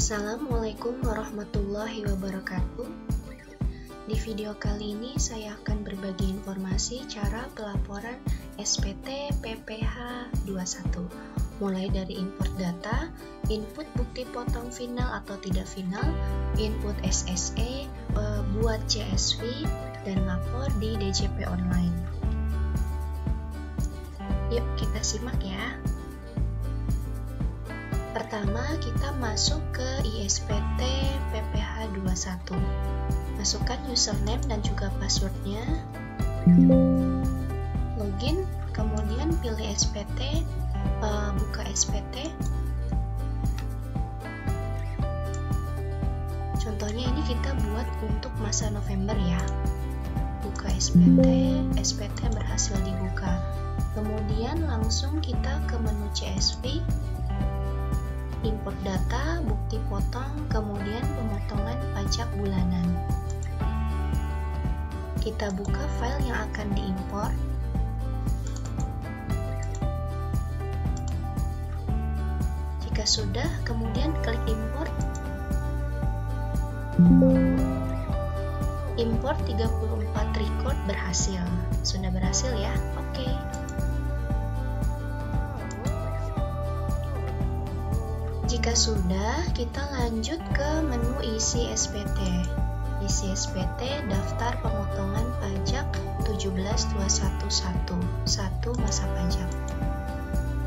Assalamualaikum warahmatullahi wabarakatuh. Di video kali ini saya akan berbagi informasi cara pelaporan SPT PPH 21, mulai dari input data, input bukti potong final atau tidak final, input SSE, buat CSV, dan lapor di DJP online. Yuk kita simak ya. Pertama, kita masuk ke ISPT PPH 21. Masukkan username dan juga passwordnya. Login, kemudian pilih SPT, buka SPT. Contohnya ini kita buat untuk masa November ya. Buka SPT, SPT berhasil dibuka. Kemudian langsung kita ke menu CSV. Import data, bukti potong, kemudian pemotongan pajak bulanan. Kita buka file yang akan diimpor. Jika sudah, kemudian klik import. Import 34 record berhasil. Sudah berhasil ya? Oke. Jika sudah, kita lanjut ke menu isi SPT. Isi SPT daftar pemotongan pajak 17.211 1 masa pajak.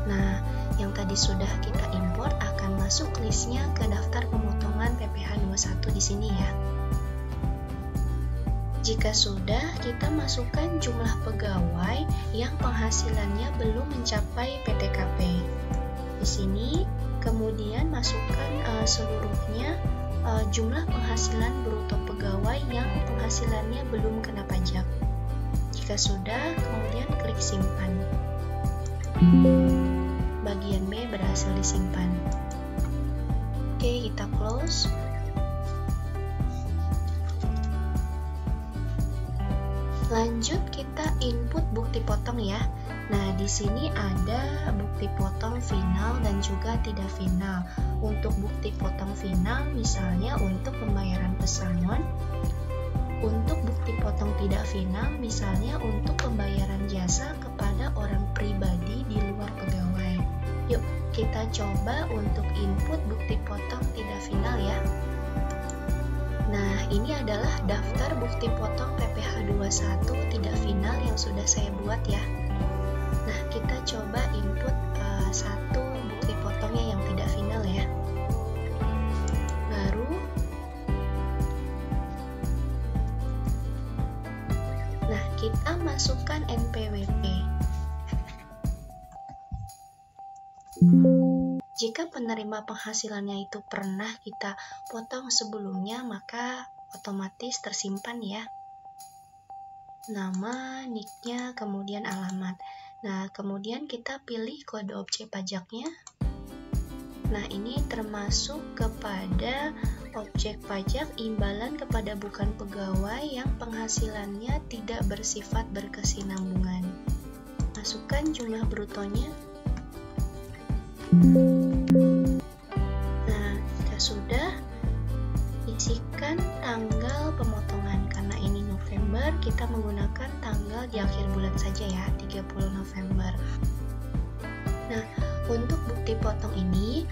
Nah, yang tadi sudah kita import akan masuk listnya ke daftar pemotongan PPH 21 di sini ya. Jika sudah, kita masukkan jumlah pegawai yang penghasilannya belum mencapai PTKP. Di sini kemudian masukkan seluruhnya jumlah penghasilan bruto pegawai yang penghasilannya belum kena pajak. Jika sudah, kemudian klik simpan. Bagian B berhasil disimpan. Oke, kita close. Lanjut kita input bukti potong ya. Nah, di sini ada bukti potong final dan juga tidak final. Untuk bukti potong final, misalnya untuk pembayaran pesangon. Untuk bukti potong tidak final, misalnya untuk pembayaran jasa kepada orang pribadi di luar pegawai. Yuk, kita coba untuk input bukti potong tidak final ya. Nah, ini adalah daftar bukti potong PPH 21 tidak final yang sudah saya buat ya. Nah, kita coba input satu bukti potongnya yang tidak final ya. Baru. Nah, kita masukkan NPWP. Jika penerima penghasilannya itu pernah kita potong sebelumnya, maka otomatis tersimpan ya. Nama, nicknya, kemudian alamat. Nah, kemudian kita pilih kode objek pajaknya. Nah, ini termasuk kepada objek pajak imbalan kepada bukan pegawai yang penghasilannya tidak bersifat berkesinambungan. Masukkan jumlah brutonya. Nah, jika sudah, isikan tanggal pemotongan. Karena ini November, kita menggunakan tanggal di akhir bulan saja ya, 30 November. Nah, untuk bukti potong ini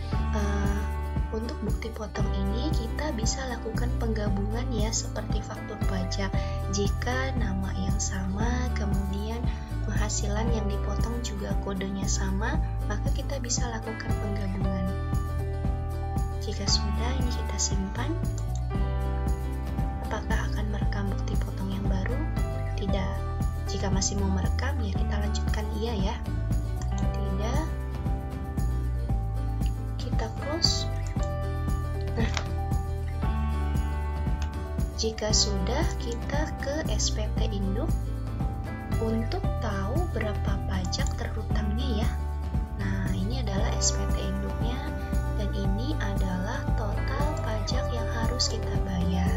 kita bisa lakukan penggabungan ya, seperti faktur pajak. Jika nama yang sama, kemudian penghasilan yang dipotong juga kodenya sama, maka kita bisa lakukan penggabungan. Jika sudah, ini kita simpan. Apakah akan merekam bukti potong yang baru? Tidak. Jika masih mau merekam, ya kita lanjutkan iya ya. Tidak. Kita close. Nah, jika sudah, kita ke SPT Induk untuk tahu berapa pajak terhutangnya ya. Nah, ini adalah SPT Induknya, dan ini adalah total pajak yang harus kita bayar.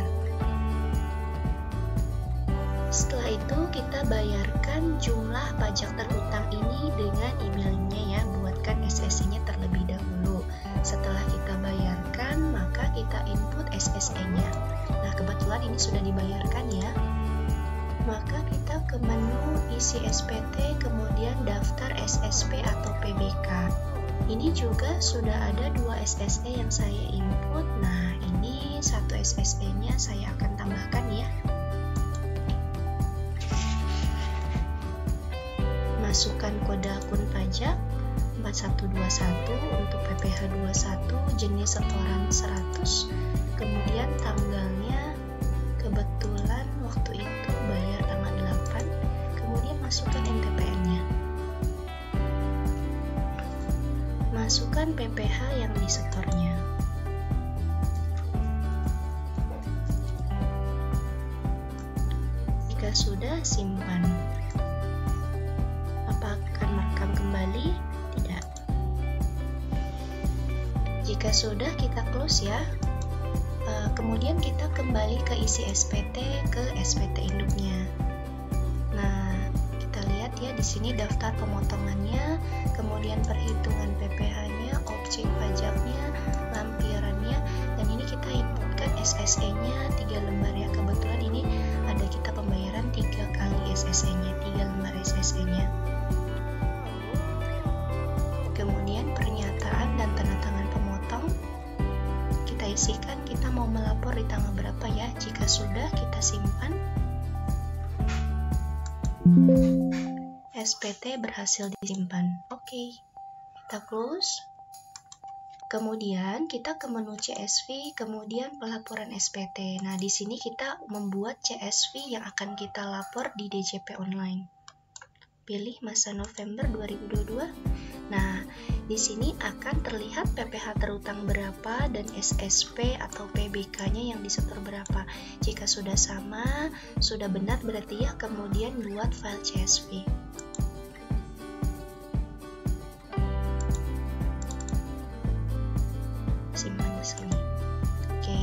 Setelah itu kita bayarkan jumlah pajak terhutang ini dengan emailnya ya, buatkan SSI-nya terlebih dahulu. Setelah kita bayarkan, maka kita input SSE-nya. Nah, kebetulan ini sudah dibayarkan ya. Maka kita ke menu isi SPT, kemudian daftar SSP atau PBK. Ini juga sudah ada 2 SSE yang saya input. Nah, ini 1 SSE-nya saya akan tambahkan ya. Masukkan kode akun pajak 4121 untuk PPh 21, jenis setoran 100, kemudian tanggalnya kebetulan waktu itu bayar tanggal 8, kemudian masukkan NPPN-nya. Masukkan PPh yang disetornya. Jika sudah, simpan. Apa akan merekam kembali? Tidak. Jika sudah, kita close ya. Kemudian kita kembali ke isi SPT, ke SPT induknya. Nah, kita lihat ya di sini daftar pemotongannya, kemudian perhitungan PPh-nya, objek pajaknya, lampirannya, dan ini kita inputkan SSE-nya 3 lembar ya. Kebetulan ini ada kita pembayaran 3 kali SSE-nya, 3 lembar SSE-nya. Kemudian pernyataan dan tanda tangan pemotong kita isikan, kita mau melapor di tanggal berapa ya. Jika sudah, kita simpan. SPT berhasil disimpan. Oke, kita close. Kemudian kita ke menu CSV, kemudian pelaporan SPT. Nah, di sini kita membuat CSV yang akan kita lapor di DJP online. Pilih masa November 2022. Nah, di sini akan terlihat PPh terutang berapa dan SSP atau PBK-nya yang disetor berapa. Jika sudah sama, sudah benar berarti ya, kemudian buat file CSV. Simpan di sini. Oke.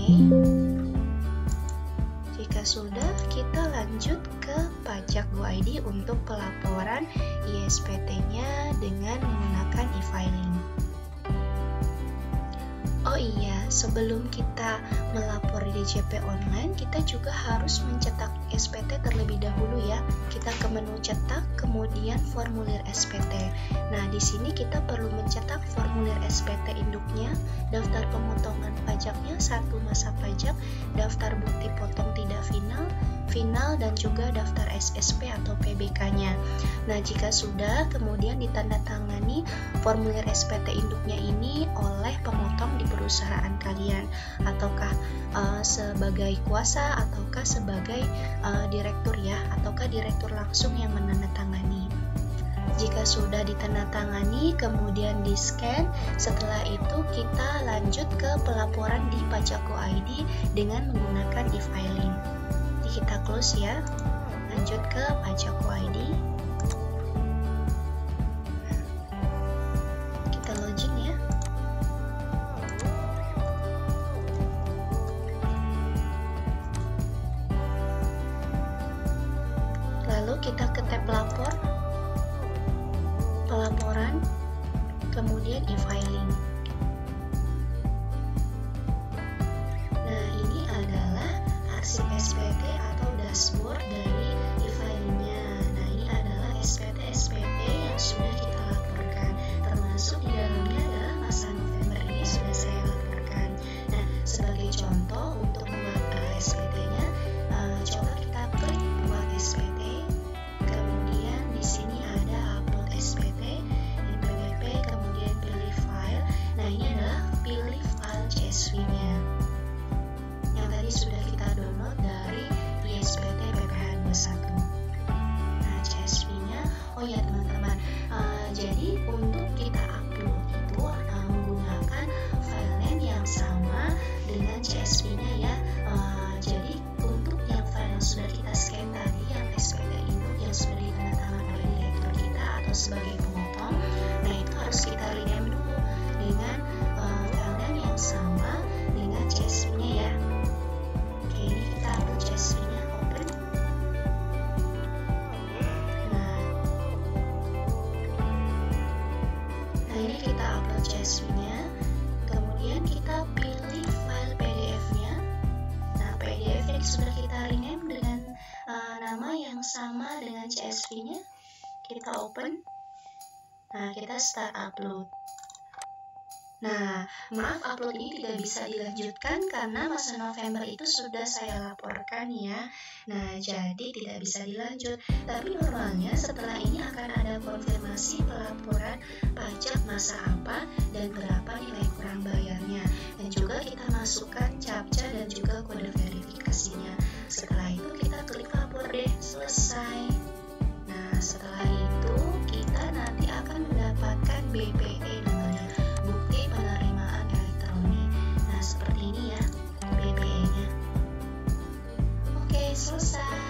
Jika sudah, kita lanjut ke pajak Go.id untuk pelaporan ISPT-nya dengan menggunakan e-filing. Oh iya, sebelum kita melapor di DJP online, kita juga harus mencetak SPT terlebih dahulu ya. Kita ke menu cetak, kemudian formulir SPT. Nah, di sini kita perlu mencetak formulir SPT induknya, daftar pemotongan pajaknya, 1 masa pajak, daftar bukti potong tidak final, dan juga daftar SSP atau PBK-nya. Nah, jika sudah, kemudian ditandatangani formulir SPT induknya ini oleh pemotong di perusahaan kalian, ataukah sebagai kuasa, ataukah sebagai direktur ya, ataukah direktur langsung yang menandatangani. Jika sudah ditandatangani, kemudian di-scan, setelah itu kita lanjut ke pelaporan di Pajak Go.id dengan menggunakan e-filing. Kita close ya, lanjut ke Pajak Go.id. Kita login ya. Lalu kita ke tab lapor, pelaporan, kemudian e-filing. Nah, ini adalah arsip SPT atau dashboard dari e-filingnya. Nah, ini adalah SPT yang sudah kita laporkan, termasuk di dalamnya adalah masa November ini sudah saya laporkan. Nah, sebagai contoh untuk buat SPT-nya, coba kita klik buat SPT, kemudian di sini ada upload SPT, NPWP, kemudian pilih file. Nah, ini adalah pilih file CSV-nya yang tadi sudah kita download dari ISPT PPh 21. Nah, CSV-nya, oh ya teman-teman, jadi untuk kita upload itu menggunakan file name yang sama dengan CSV-nya ya. sudah kita rename dengan nama yang sama dengan CSV-nya. Kita open. Nah, kita start upload. Nah, maaf upload ini tidak bisa dilanjutkan karena masa November itu sudah saya laporkan ya. Nah, jadi tidak bisa dilanjut. Tapi normalnya setelah ini akan ada konfirmasi pelaporan pajak masa apa dan berapa nilai kurang bayarnya. Dan juga kita masukkan captcha dan juga kode verifikasinya. Setelah itu kita klik lapor deh, selesai. Nah, setelah itu kita nanti akan mendapatkan BPE namanya, bukti penerimaan elektronik. Nah, seperti ini ya BPE-nya. Oke, selesai.